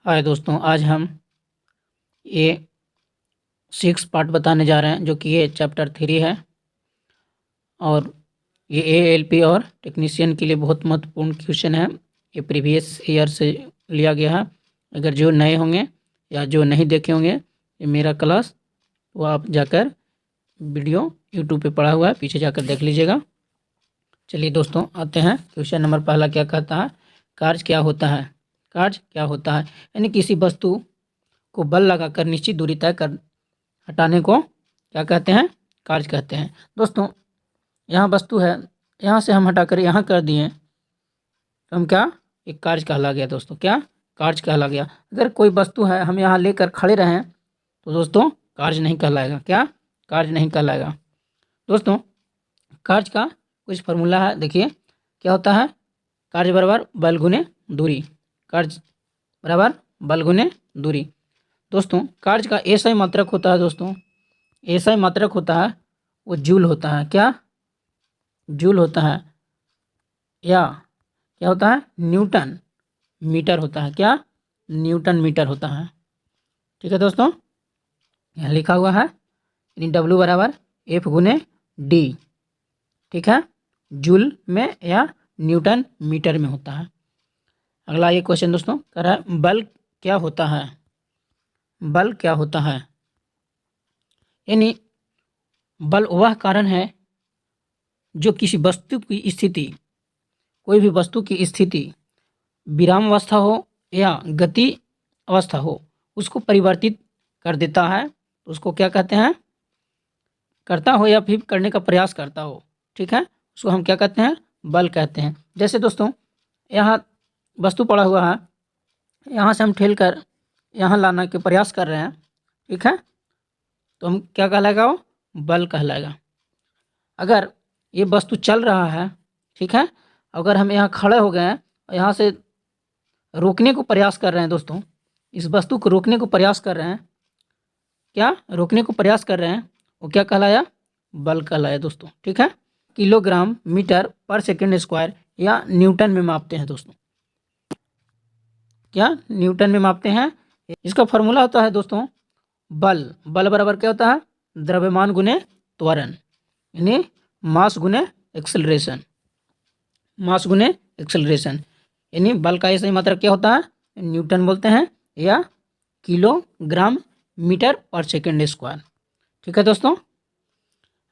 हाय दोस्तों, आज हम ये 6 पार्ट बताने जा रहे हैं जो कि ये चैप्टर 3 है। और ये एएलपी और टेक्नीशियन के लिए बहुत महत्वपूर्ण क्वेश्चन है। ये प्रीवियस ईयर से लिया गया है। अगर जो नए होंगे या जो नहीं देखे होंगे ये मेरा क्लास, वो आप जाकर वीडियो यूट्यूब पे पड़ा हुआ है, पीछे जाकर देख लीजिएगा। चलिए दोस्तों, आते हैं। क्वेश्चन नंबर पहला क्या कहता है? कार्य क्या होता है? कार्य क्या होता है यानी किसी वस्तु को बल लगाकर निश्चित दूरी तय कर हटाने को क्या कहते हैं? कार्य कहते हैं। दोस्तों, यहाँ वस्तु है, यहाँ से हम हटाकर यहाँ कर दिए तो हम क्या, एक कार्य कहला गया। दोस्तों, क्या कार्य कहला गया। अगर कोई वस्तु है, हम यहाँ लेकर खड़े रहें तो दोस्तों कार्य नहीं कहलाएगा। क्या कार्य नहीं कहलाएगा। दोस्तों, कार्य का कुछ फार्मूला है, देखिए क्या होता है। कार्य बराबर बल गुने दूरी। कार्य बराबर बल गुने दूरी। दोस्तों, कार्य का ऐसा मात्रक होता है, दोस्तों ऐसा मात्रक होता है, वो जूल होता है। क्या जूल होता है, या क्या होता है, न्यूटन मीटर होता है। क्या न्यूटन मीटर होता है। ठीक है दोस्तों, यहाँ लिखा हुआ है यानी डब्ल्यू बराबर एफ गुने डी। ठीक है, जूल में या न्यूटन मीटर में होता है। अगला ये क्वेश्चन दोस्तों कह रहा है, बल क्या होता है? बल क्या होता है यानी बल वह कारण है जो किसी वस्तु की स्थिति, कोई भी वस्तु की स्थिति विराम अवस्था हो या गति अवस्था हो, उसको परिवर्तित कर देता है। उसको क्या कहते हैं? करता हो या फिर करने का प्रयास करता हो। ठीक है, उसको हम क्या कहते हैं? बल कहते हैं। जैसे दोस्तों, यहाँ वस्तु पड़ा हुआ है, यहाँ से हम ठेल कर यहाँ लाने के प्रयास कर रहे हैं। ठीक है, तो हम क्या कहलाएगा? वो बल कहलाएगा। अगर ये वस्तु चल रहा है, ठीक है, अगर हम यहाँ खड़े हो गए हैं और यहाँ से रोकने को प्रयास कर रहे हैं, दोस्तों इस वस्तु को रोकने को प्रयास कर रहे हैं, क्या रोकने को प्रयास कर रहे हैं, वो क्या कहलाया? बल कहलाया दोस्तों। ठीक है, किलोग्राम मीटर पर सेकेंड स्क्वायर या न्यूटन में मापते हैं दोस्तों। क्या न्यूटन में मापते हैं। इसका फॉर्मूला होता है दोस्तों, बल बल बराबर क्या होता है? द्रव्यमान गुने त्वरण, यानी मास गुने एक्सेलरेशन। मास गुने एक्सेलरेशन यानी बल का ऐसा ही मात्रक क्या होता है? न्यूटन बोलते हैं या किलोग्राम मीटर पर सेकेंड स्क्वायर। ठीक है दोस्तों,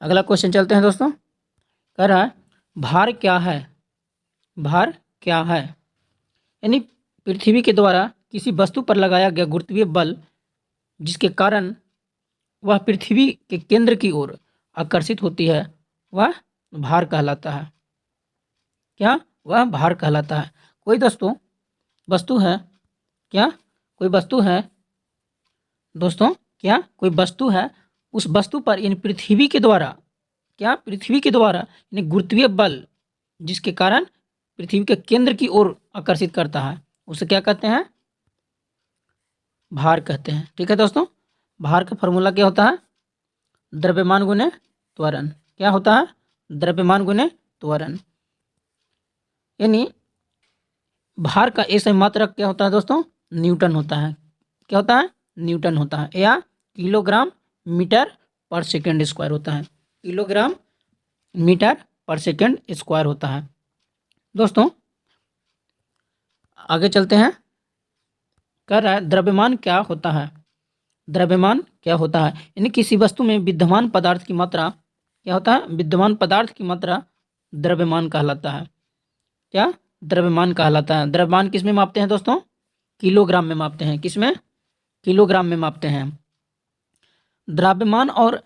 अगला क्वेश्चन चलते हैं दोस्तों। कह रहा है, भार क्या है? भार क्या है यानी पृथ्वी के द्वारा किसी वस्तु पर लगाया गया गुरुत्वीय बल जिसके कारण वह पृथ्वी के केंद्र की ओर आकर्षित होती है, वह भार कहलाता है। क्या वह भार कहलाता है। कोई दोस्तों वस्तु है, क्या कोई वस्तु है दोस्तों, क्या कोई वस्तु है, उस वस्तु पर यानी पृथ्वी के द्वारा, क्या पृथ्वी के द्वारा यानी गुरुत्वीय बल जिसके कारण पृथ्वी के केंद्र की ओर आकर्षित करता है, उसे क्या कहते हैं? भार कहते हैं। ठीक है दोस्तों, भार का फॉर्मूला क्या होता है? द्रव्यमान गुने त्वरण। क्या होता है? द्रव्यमान गुने त्वरण। यानी भार का ऐसा मात्रक क्या होता है दोस्तों? न्यूटन होता है। क्या होता है? न्यूटन होता है, या किलोग्राम मीटर पर सेकेंड स्क्वायर होता है। किलोग्राम मीटर पर सेकेंड स्क्वायर होता है। दोस्तों आगे चलते हैं। कह रहा है, द्रव्यमान क्या होता है? द्रव्यमान क्या होता है यानी किसी वस्तु में विद्यमान पदार्थ की मात्रा, क्या होता है? विद्यमान पदार्थ की मात्रा द्रव्यमान कहलाता है। क्या द्रव्यमान कहलाता है। द्रव्यमान किस में मापते हैं दोस्तों? किलोग्राम में मापते हैं। किस में? किलोग्राम में मापते हैं। द्रव्यमान और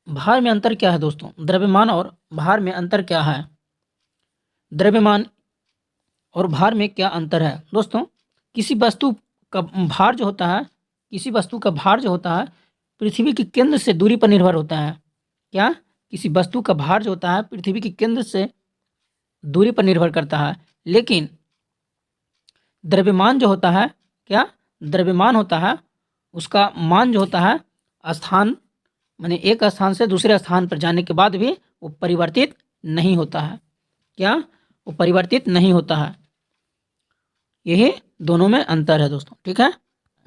भार में अंतर क्या है दोस्तों? द्रव्यमान और भार में अंतर क्या है? द्रव्यमान और भार में क्या अंतर है दोस्तों? किसी वस्तु का भार जो होता है, किसी वस्तु का भार जो होता है पृथ्वी के केंद्र से दूरी पर निर्भर होता है। क्या किसी वस्तु का भार जो होता है पृथ्वी के केंद्र से दूरी पर निर्भर करता है, लेकिन द्रव्यमान जो होता है, क्या द्रव्यमान होता है, उसका मान जो होता है स्थान, माने एक स्थान से दूसरे स्थान पर जाने के बाद भी वो परिवर्तित नहीं होता है। क्या वो परिवर्तित नहीं होता है। यही दोनों में अंतर है दोस्तों। ठीक है,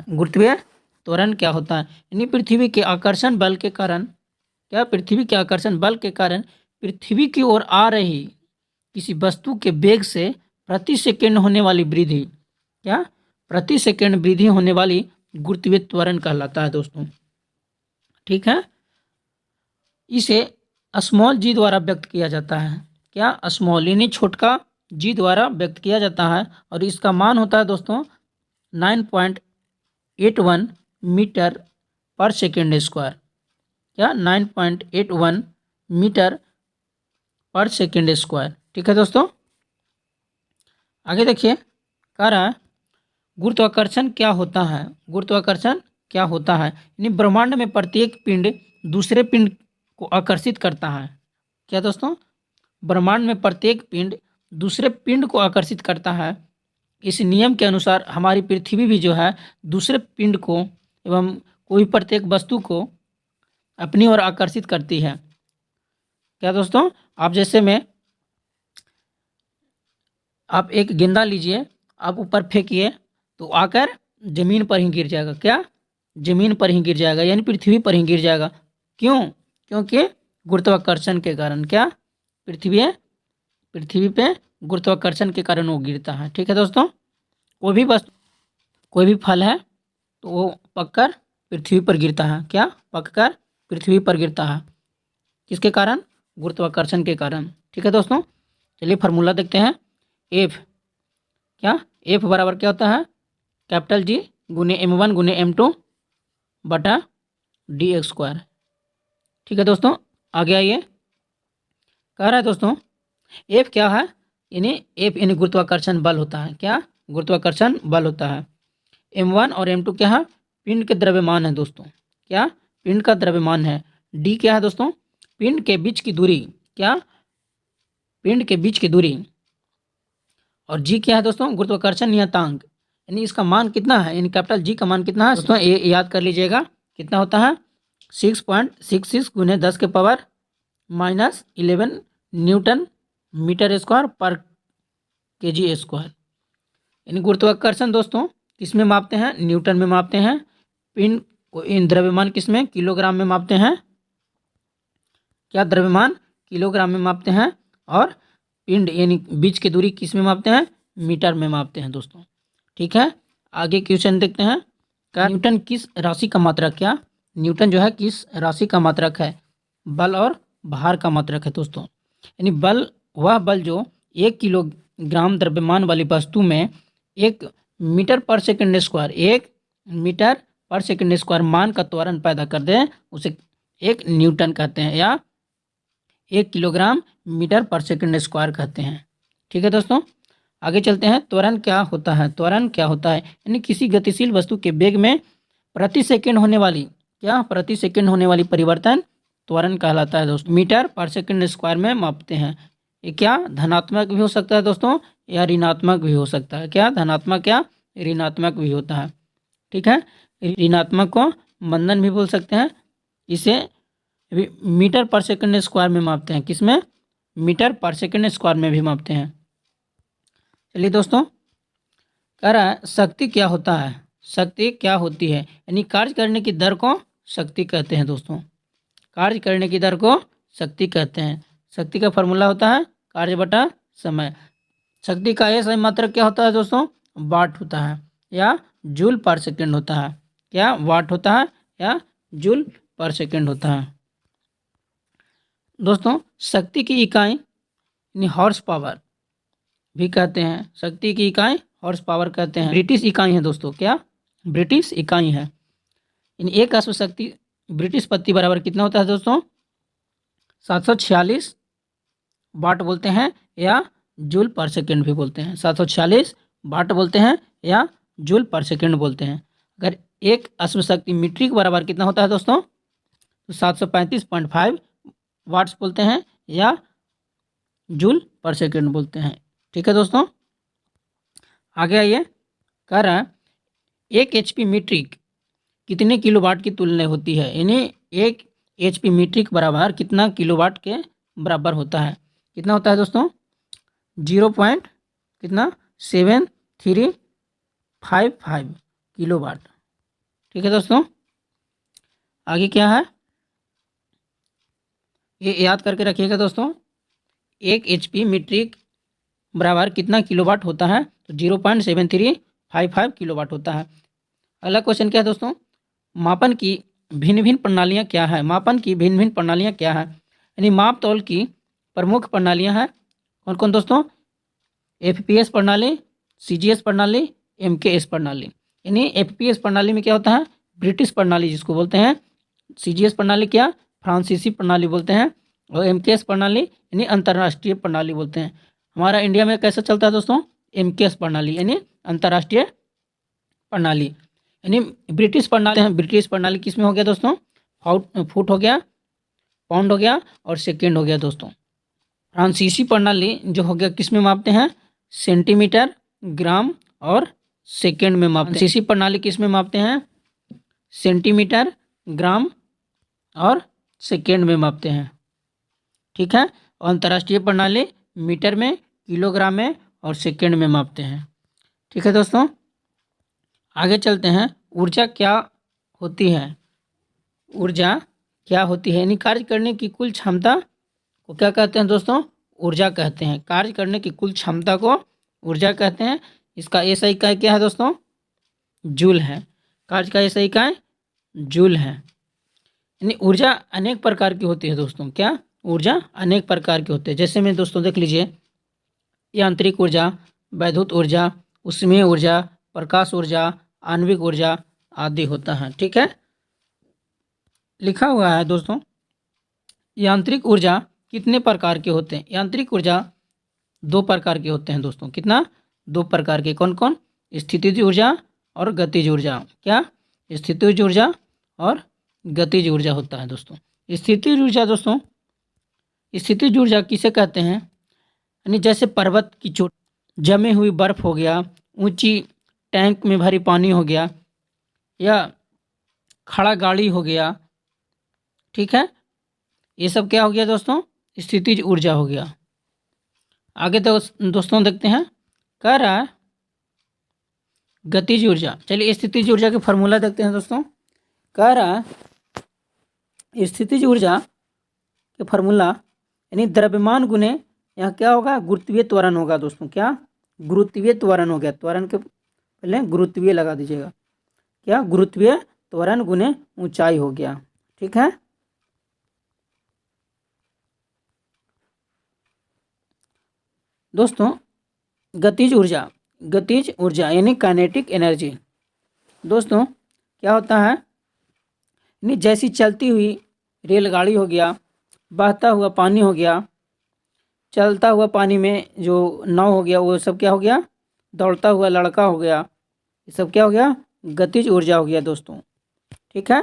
गुरुत्वीय त्वरण क्या होता है, यानी पृथ्वी के आकर्षण बल के कारण, क्या पृथ्वी के आकर्षण बल के कारण पृथ्वी की ओर आ रही किसी वस्तु के वेग से प्रति सेकंड होने वाली वृद्धि, क्या प्रति सेकंड वृद्धि होने वाली गुरुत्वीय त्वरण कहलाता है दोस्तों। ठीक है, इसे स्मॉल जी द्वारा व्यक्त किया जाता है, क्या स्मॉल यानी छोटका जी द्वारा व्यक्त किया जाता है, और इसका मान होता है दोस्तों 9.81 मीटर पर सेकेंड स्क्वायर, क्या 9.81 मीटर पर सेकेंड स्क्वायर। ठीक है दोस्तों, आगे देखिए, कह रहा है गुरुत्वाकर्षण क्या होता है, गुरुत्वाकर्षण क्या होता है, यानी ब्रह्मांड में प्रत्येक पिंड दूसरे पिंड को आकर्षित करता है। क्या दोस्तों, ब्रह्मांड में प्रत्येक पिंड दूसरे पिंड को आकर्षित करता है। इस नियम के अनुसार हमारी पृथ्वी भी जो है दूसरे पिंड को एवं कोई प्रत्येक वस्तु को अपनी ओर आकर्षित करती है। क्या दोस्तों, आप जैसे में आप एक गेंदा लीजिए, आप ऊपर फेंकिए तो आकर जमीन पर ही गिर जाएगा, क्या जमीन पर ही गिर जाएगा, यानी पृथ्वी पर ही गिर जाएगा। क्यों? क्योंकि गुरुत्वाकर्षण के कारण, क्या पृथ्वी पे गुरुत्वाकर्षण के कारण वो गिरता है। ठीक है दोस्तों, कोई भी फल है तो वो पककर पृथ्वी पर गिरता है, क्या पककर पृथ्वी पर गिरता है, किसके कारण? गुरुत्वाकर्षण के कारण। ठीक है दोस्तों, चलिए फार्मूला देखते हैं। एफ, क्या एफ बराबर क्या होता है, कैपिटल जी गुने M1 गुने M2 बटा dx²। ठीक है दोस्तों, आगे आइए, कह रहा है दोस्तों एफ क्या है, यानी एफ यानी गुरुत्वाकर्षण बल होता है, क्या गुरुत्वाकर्षण बल होता है। M1 और M2 क्या है, पिंड के द्रव्यमान है दोस्तों, क्या पिंड का द्रव्यमान है। डी क्या है दोस्तों, पिंड के बीच की दूरी, क्या पिंड के बीच की दूरी। और जी क्या है दोस्तों, गुरुत्वाकर्षण नियतांक, यानी इसका मान कितना है, यानी कैपिटल जी का मान कितना है दोस्तों, ये याद कर लीजिएगा, कितना होता है 6.66 गुने 10 के पावर -11 न्यूटन मीटर स्क्वायर पर kg स्क्वायर। यानी गुरुत्वाकर्षण दोस्तों किस में मापते हैं, न्यूटन में मापते हैं। पिंड को इन द्रव्यमान किस में, किलोग्राम में मापते हैं, क्या द्रव्यमान किलोग्राम में मापते हैं। और पिंड यानी बीच की दूरी किस में मापते हैं, मीटर में मापते हैं दोस्तों। ठीक है, आगे क्वेश्चन देखते हैं। न्यूटन किस राशि का मात्रक, क्या न्यूटन जो है किस राशि का मात्रक है, बल और भार का मात्रक है दोस्तों। यानी बल वह बल जो 1 किलोग्राम द्रव्यमान वाली वस्तु में 1 मीटर पर सेकंड स्क्वायर, 1 मीटर पर सेकंड स्क्वायर मान का त्वरण पैदा कर दे, उसे 1 न्यूटन कहते हैं, या 1 किलोग्राम मीटर पर सेकंड स्क्वायर कहते हैं। ठीक है दोस्तों, आगे चलते हैं। त्वरण क्या होता है, त्वरण क्या होता है, यानी किसी गतिशील वस्तु के वेग में प्रति सेकंड होने वाली, क्या प्रति सेकंड होने वाली परिवर्तन त्वरण कहलाता है दोस्तों। मीटर पर सेकंड स्क्वायर में मापते हैं। ये क्या धनात्मक भी हो सकता है दोस्तों, या ऋणात्मक भी हो सकता है, क्या धनात्मक या ऋणात्मक भी होता है। ठीक है, ऋणात्मक को मंदन भी बोल सकते हैं। इसे मीटर पर सेकंड स्क्वायर में मापते हैं, किसमें, मीटर पर सेकंड स्क्वायर में भी मापते हैं। चलिए दोस्तों, कह रहा है शक्ति क्या होता है, शक्ति क्या होती है, यानी कार्य करने की दर को शक्ति कहते हैं दोस्तों, कार्य करने की दर को शक्ति कहते हैं। शक्ति का फॉर्मूला होता है कार्य बटा समय। शक्ति का यह सही मात्रक क्या होता है दोस्तों, वाट होता है, या जूल पर सेकंड होता है, क्या वाट होता है या जूल पर सेकंड होता है। दोस्तों शक्ति की इकाई यानी हॉर्स पावर भी कहते हैं, शक्ति की इकाई हॉर्स पावर कहते हैं। ब्रिटिश इकाई है दोस्तों, क्या ब्रिटिश इकाई है। इन एक अश्व शक्ति ब्रिटिश पत्ती बराबर कितना होता है दोस्तों, 746 वाट बोलते हैं, या जूल पर सेकंड भी बोलते हैं। 746 वाट बोलते हैं या जूल पर सेकंड बोलते हैं। अगर एक अश्व शक्ति मीट्रिक बराबर कितना होता है दोस्तों, तो 735.5 वाट्स बोलते हैं या जूल पर सेकंड बोलते हैं। ठीक है दोस्तों, आगे आइए, कह रहा है 1 HP मीट्रिक कितने किलोवाट की तुलना होती है, यानी 1 HP मीट्रिक बराबर कितना किलोवाट के बराबर होता है। कितना होता है दोस्तों, 0. कितना 73 55 किलोवाट। ठीक है दोस्तों, आगे क्या है ये याद करके रखिएगा दोस्तों। 1 HP मीट्रिक बराबर कितना किलोवाट होता है, तो 0.7355 किलोवाट होता है। अगला क्वेश्चन क्या है दोस्तों, मापन की भिन्न भिन्न प्रणालियाँ क्या है। मापन की भिन्न भिन्न प्रणालियाँ क्या है, यानी माप तौल की प्रमुख प्रणालियाँ हैं कौन कौन दोस्तों, FPS प्रणाली, CGS प्रणाली, MKS प्रणाली। यानी FPS प्रणाली में क्या होता है, ब्रिटिश प्रणाली जिसको बोलते हैं, CGS प्रणाली क्या, फ्रांसीसी प्रणाली बोलते हैं, और MKS प्रणाली यानी अंतर्राष्ट्रीय प्रणाली बोलते हैं। हमारा इंडिया में कैसा चलता है दोस्तों, MKS प्रणाली यानी अंतर्राष्ट्रीय प्रणाली। यानी ब्रिटिश प्रणाली है, ब्रिटिश प्रणाली किस में हो गया दोस्तों, फुट हो गया, पाउंड हो गया और सेकेंड हो गया दोस्तों। फ्रांसीसी प्रणाली जो हो गया किस में मापते हैं, सेंटीमीटर, ग्राम और सेकेंड में मापते हैं। फ्रांसीसी प्रणाली किस में मापते हैं, सेंटीमीटर, ग्राम और सेकेंड में मापते हैं। ठीक है, और अंतर्राष्ट्रीय प्रणाली मीटर में, किलोग्राम में और सेकेंड में मापते हैं। ठीक है दोस्तों, आगे चलते हैं। ऊर्जा क्या होती है, ऊर्जा क्या होती है, यानी कार्य करने की कुल क्षमता को क्या कहते हैं दोस्तों, ऊर्जा कहते हैं। कार्य करने की कुल क्षमता को ऊर्जा कहते हैं। इसका SI इकाई क्या है दोस्तों, जूल है। कार्य का SI इकाई जूल है। यानी ऊर्जा अनेक प्रकार की होती है दोस्तों, क्या, ऊर्जा अनेक प्रकार की होती है। जैसे में दोस्तों देख लीजिए, यांत्रिक ऊर्जा, वैद्युत ऊर्जा, ऊष्मीय ऊर्जा, प्रकाश ऊर्जा, आणविक ऊर्जा आदि होता है। ठीक है, लिखा हुआ है दोस्तों, यांत्रिक ऊर्जा कितने प्रकार के होते हैं। यांत्रिक ऊर्जा 2 प्रकार के होते हैं दोस्तों। कितना, 2 प्रकार के। कौन कौन, स्थितिज ऊर्जा और गतिज ऊर्जा। क्या, स्थितिज ऊर्जा और गतिज ऊर्जा होता है दोस्तों। स्थितिज ऊर्जा दोस्तों, स्थितिज ऊर्जा किसे कहते हैं, यानी जैसे पर्वत की चोटी, जमे हुई बर्फ हो गया, ऊंची टैंक में भरी पानी हो गया, या खड़ा गाड़ी हो गया। ठीक है, ये सब क्या हो गया दोस्तों, स्थितिज ऊर्जा हो गया। आगे तो दोस्तों देखते हैं, कह रहा है गतिज ऊर्जा। चलिए स्थितिज ऊर्जा के फॉर्मूला देखते हैं दोस्तों। कह रहा है स्थितिज ऊर्जा के फॉर्मूला, यानी द्रव्यमान गुने यहाँ क्या होगा, गुरुत्वीय त्वरण होगा दोस्तों। क्या, गुरुत्वीय त्वरण हो गया, त्वरण के पहले गुरुत्वीय लगा दीजिएगा। क्या, गुरुत्वीय त्वरण गुने ऊंचाई हो गया। ठीक है, दोस्तों गतिज ऊर्जा, गतिज ऊर्जा यानी काइनेटिक एनर्जी दोस्तों क्या होता है, यानी जैसी चलती हुई रेलगाड़ी हो गया, बहता हुआ पानी हो गया, चलता हुआ पानी में जो नाव हो गया वो सब क्या हो गया, दौड़ता हुआ लड़का हो गया, ये सब क्या हो गया, गतिज ऊर्जा हो गया दोस्तों। ठीक है,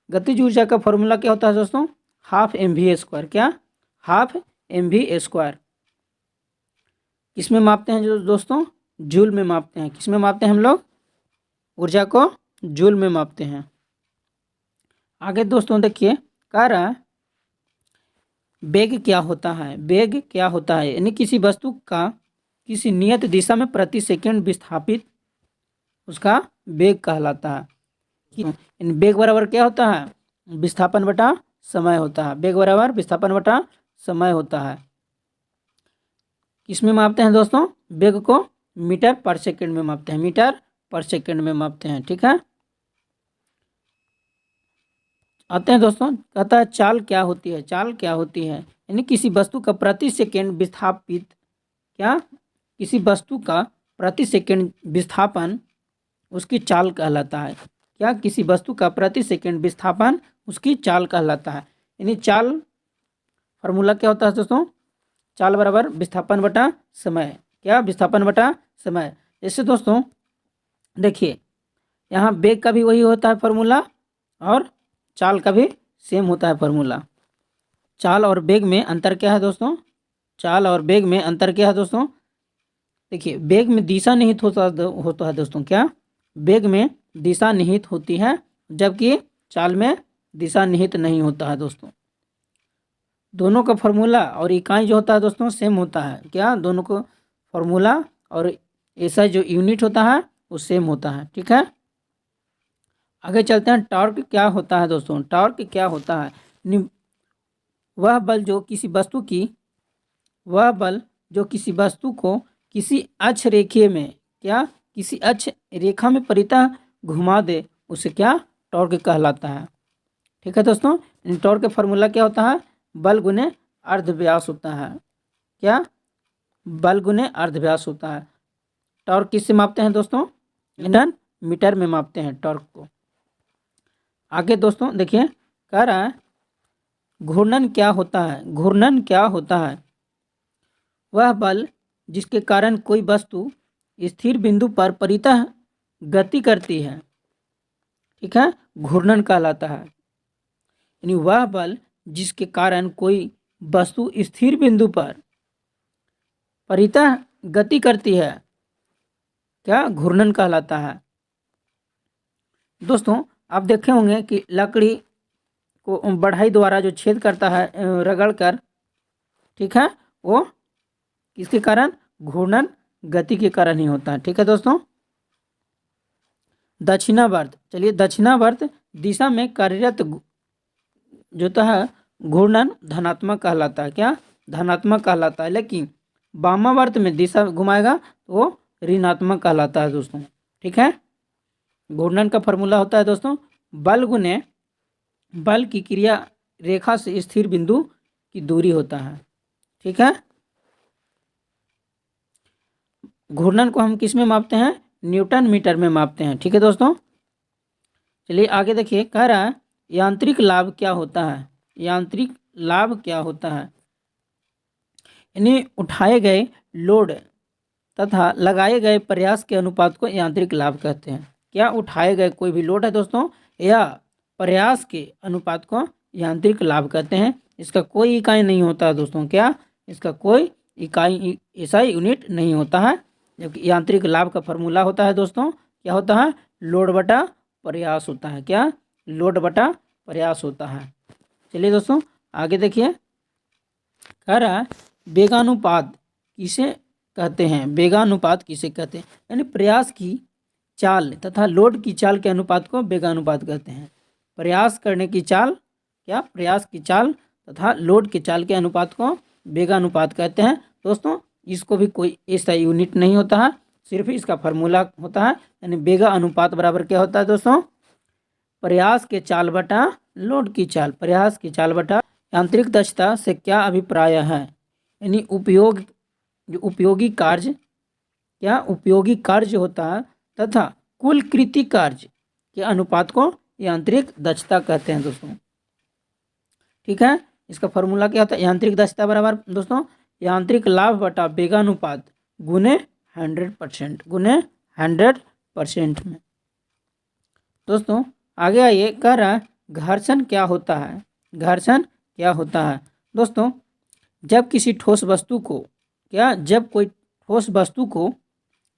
गतिज ऊर्जा का फॉर्मूला क्या होता है दोस्तों, हाफ mv²। क्या, हाफ mv²। किस में मापते हैं जो दोस्तों, जूल में मापते हैं। किस में मापते हैं हम लोग, ऊर्जा को जूल में मापते हैं। आगे दोस्तों देखिए, कह रहा है वेग क्या होता है। वेग क्या होता है, यानी किसी वस्तु का किसी नियत दिशा में प्रति सेकंड विस्थापित, उसका वेग कहलाता है। वेग बराबर क्या होता है, विस्थापन बटा समय होता है। वेग बराबर विस्थापन बटा समय होता है। किस में मापते हैं दोस्तों, वेग को मीटर पर सेकंड में मापते हैं, मीटर पर सेकंड में मापते हैं। ठीक है, आते हैं दोस्तों, कहता है चाल क्या होती है। चाल क्या होती है, यानी किसी वस्तु का प्रति सेकंड विस्थापित, क्या, किसी वस्तु का प्रति सेकंड विस्थापन उसकी चाल कहलाता है। क्या, किसी वस्तु का प्रति सेकंड विस्थापन उसकी चाल कहलाता है। यानी चाल फार्मूला क्या होता है दोस्तों, चाल बराबर विस्थापन बटा समय। क्या, विस्थापन बटा समय। जैसे दोस्तों देखिए, यहाँ वेग का भी वही होता है फार्मूला और चाल का भी सेम होता है फार्मूला। चाल और वेग में अंतर क्या है दोस्तों, चाल और वेग में अंतर क्या है दोस्तों, देखिए वेग में दिशा निहित होता है दोस्तों। क्या, वेग में दिशा निहित होती है, जबकि चाल में दिशा निहित नहीं होता है दोस्तों। दोनों का फार्मूला और इकाई जो होता है दोस्तों सेम होता है। क्या, दोनों को फार्मूला और ऐसा जो यूनिट होता है वो सेम होता है। ठीक है, आगे चलते हैं। टॉर्क क्या होता है दोस्तों? टॉर्क क्या होता है? वह बल जो किसी वस्तु की वह बल जो किसी वस्तु को किसी अक्ष रेखीय में क्या किसी अक्ष रेखा में परितः घुमा दे, उसे क्या टॉर्क कहलाता है। ठीक है दोस्तों, टॉर्क का फॉर्मूला क्या होता है? बल गुने अर्धव्यास होता है। क्या? बल गुने अर्धव्यास होता है। टॉर्क किससे मापते हैं दोस्तों? न्यूटन मीटर में मापते हैं टॉर्क को। आगे दोस्तों देखिए, कह रहा है घूर्णन क्या होता है? घूर्णन क्या होता है? वह बल जिसके कारण कोई वस्तु स्थिर बिंदु पर परितः गति करती है, ठीक है, घूर्णन कहलाता है। यानी वह बल जिसके कारण कोई वस्तु स्थिर बिंदु पर परितः गति करती है, क्या घूर्णन कहलाता है। दोस्तों आप देखे होंगे कि लकड़ी को बढ़ाई द्वारा जो छेद करता है रगड़ कर, ठीक है, वो किसके कारण? घूर्णन गति के कारण ही होता है। ठीक है दोस्तों, दक्षिणावर्त। चलिए, दक्षिणावर्त दिशा में कार्यरत जो होता है घूर्णन धनात्मक कहलाता है। क्या? धनात्मक कहलाता है। लेकिन वामावर्त में दिशा घुमाएगा तो वो ऋणात्मक कहलाता है दोस्तों। ठीक है, घूर्णन का फॉर्मूला होता है दोस्तों बल गुने बल की क्रिया रेखा से स्थिर बिंदु की दूरी होता है। ठीक है, घूर्णन को हम किस में मापते हैं? न्यूटन मीटर में मापते हैं। ठीक है दोस्तों, चलिए आगे देखिए, कह रहा है यांत्रिक लाभ क्या होता है? यांत्रिक लाभ क्या होता है? यानी उठाए गए लोड तथा लगाए गए प्रयास के अनुपात को यांत्रिक लाभ कहते हैं। क्या? उठाए गए कोई भी लोड है दोस्तों या प्रयास के अनुपात को यांत्रिक लाभ कहते हैं। इसका कोई इकाई नहीं होता है दोस्तों। क्या? इसका कोई इकाई ऐसा यूनिट नहीं होता है। जबकि यांत्रिक लाभ का फॉर्मूला होता है दोस्तों, क्या होता है? लोड बटा प्रयास होता है। क्या? लोड बटा प्रयास होता है। चलिए दोस्तों आगे देखिए, कह रहा है वेगानुपात किसे कहते हैं? वेगानुपात किसे कहते हैं? यानी प्रयास की चाल तथा लोड की चाल के अनुपात को वेगानुपात कहते हैं। प्रयास करने की चाल, क्या? प्रयास की चाल तथा लोड की चाल के अनुपात को वेगानुपात कहते हैं। दोस्तों इसको भी कोई ऐसा यूनिट नहीं होता है, सिर्फ इसका फार्मूला होता है। यानी वेगा अनुपात बराबर क्या होता है दोस्तों? प्रयास के चाल बटा लोड की चाल। प्रयास की चाल बटा। यांत्रिक दक्षता से क्या अभिप्राय है? यानी उपयोगी कार्य, क्या? उपयोगी कार्य होता है तथा कुल कृति कार्य के अनुपात को यांत्रिक दक्षता कहते हैं दोस्तों। ठीक है, इसका फॉर्मूला क्या होता है? यांत्रिक दक्षता बराबर दोस्तों यांत्रिक लाभ बटा वेगानुपात गुने 100%, गुने 100% में। दोस्तों आगे आइए, कह रहा है घर्षण क्या होता है? घर्षण क्या होता है? दोस्तों जब किसी ठोस वस्तु को, क्या? जब कोई ठोस वस्तु को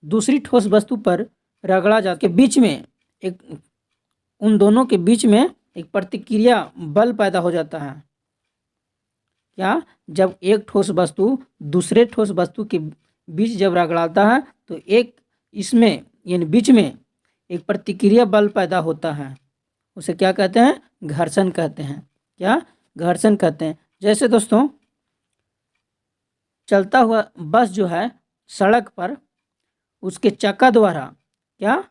दूसरी ठोस वस्तु पर रगड़ा जाता के बीच में एक उन दोनों के बीच में एक प्रतिक्रिया बल पैदा हो जाता है। क्या? जब एक ठोस वस्तु दूसरे ठोस वस्तु के बीच जब रगड़ाता है तो एक इसमें यानी बीच में एक प्रतिक्रिया बल पैदा होता है, उसे क्या कहते हैं? घर्षण कहते हैं। क्या? घर्षण कहते हैं। जैसे दोस्तों चलता हुआ बस जो है सड़क पर, उसके चक्का द्वारा, क्या?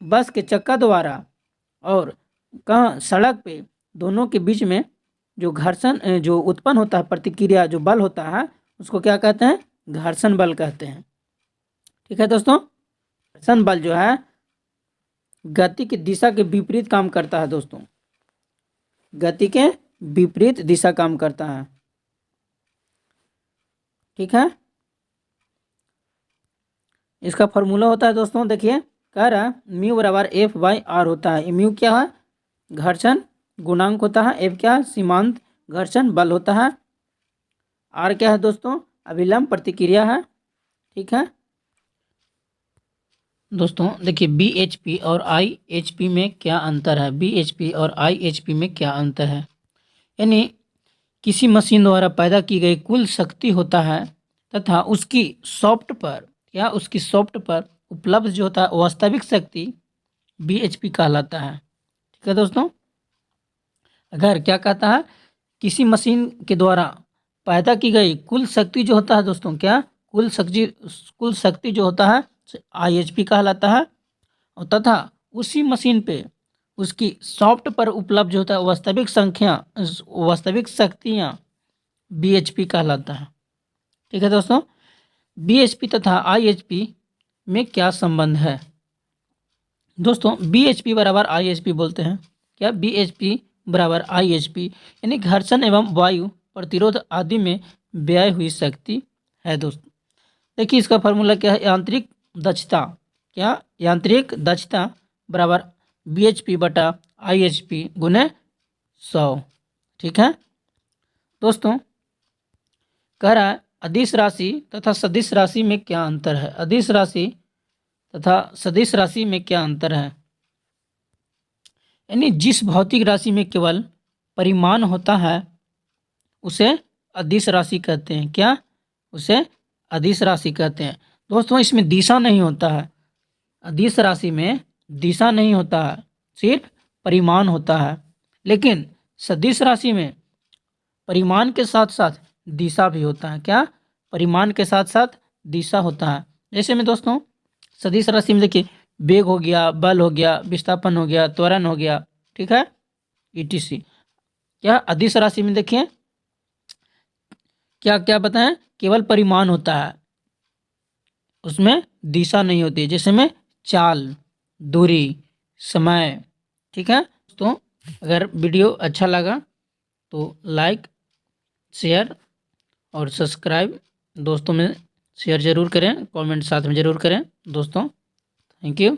बस के चक्का द्वारा और कहाँ? सड़क पे, दोनों के बीच में जो घर्षण जो उत्पन्न होता है, प्रतिक्रिया जो बल होता है, उसको क्या कहते हैं? घर्षण बल कहते हैं। ठीक है दोस्तों, घर्षण बल जो है गति की दिशा के विपरीत काम करता है दोस्तों। गति के विपरीत दिशा काम करता है। ठीक है, इसका फॉर्मूला होता है दोस्तों, देखिए कह रहा है म्यू बराबर एफ बाई आर होता है। म्यू क्या है? घर्षण गुणांक होता है। एफ क्या है? सीमांत घर्षण बल होता है। आर क्या है दोस्तों? अभिलंब प्रतिक्रिया है। ठीक है दोस्तों, देखिए BHP और IHP में क्या अंतर है? BHP और IHP में क्या अंतर है? यानी किसी मशीन द्वारा पैदा की गई कुल शक्ति होता है तथा उसकी सॉफ्ट पर, क्या? उसकी सॉफ्ट पर उपलब्ध जो होता है वास्तविक शक्ति bhp कहलाता है। ठीक है दोस्तों, अगर क्या कहता है किसी मशीन के द्वारा पैदा की गई कुल शक्ति जो होता है दोस्तों, क्या कुल शक्ति जो होता है IHP कहलाता है, और तथा उसी मशीन पे उसकी सॉफ्ट पर उपलब्ध जो होता है वास्तविक शक्तियाँ bhp कहलाता है। ठीक है दोस्तों, bhp तथा IHP में क्या संबंध है दोस्तों? bhp बराबर IHP बोलते हैं, क्या bhp बराबर IHP यानी घर्षण एवं वायु प्रतिरोध आदि में व्यय हुई शक्ति है दोस्तों। देखिए इसका फॉर्मूला क्या है, यांत्रिक दक्षता, क्या यांत्रिक दक्षता बराबर bhp बटा IHP गुने 100। ठीक है दोस्तों, कह रहा है अदिश राशि तथा सदिश राशि में क्या अंतर है? अदिश राशि तथा सदिश राशि में क्या अंतर है? यानी जिस भौतिक राशि में केवल परिमाण होता है उसे अदिश राशि कहते हैं, क्या उसे अदिश राशि कहते हैं। दोस्तों इसमें दिशा नहीं होता है, अदिश राशि में दिशा नहीं होता है, सिर्फ परिमाण होता है। लेकिन सदिश राशि में परिमाण के साथ साथ दिशा भी होता है, क्या परिमाण के साथ साथ दिशा होता है। जैसे में दोस्तों सदिश राशि में देखिए वेग हो गया, बल हो गया, विस्थापन हो गया, त्वरण हो गया, ठीक है, ETC। क्या अदिश राशि में देखिए क्या क्या बताएं, केवल परिमाण होता है, उसमें दिशा नहीं होती, जैसे में चाल, दूरी, समय। ठीक है दोस्तों, अगर वीडियो अच्छा लगा तो लाइक, शेयर और सब्सक्राइब दोस्तों में शेयर ज़रूर करें, कमेंट साथ में ज़रूर करें दोस्तों। Thank you.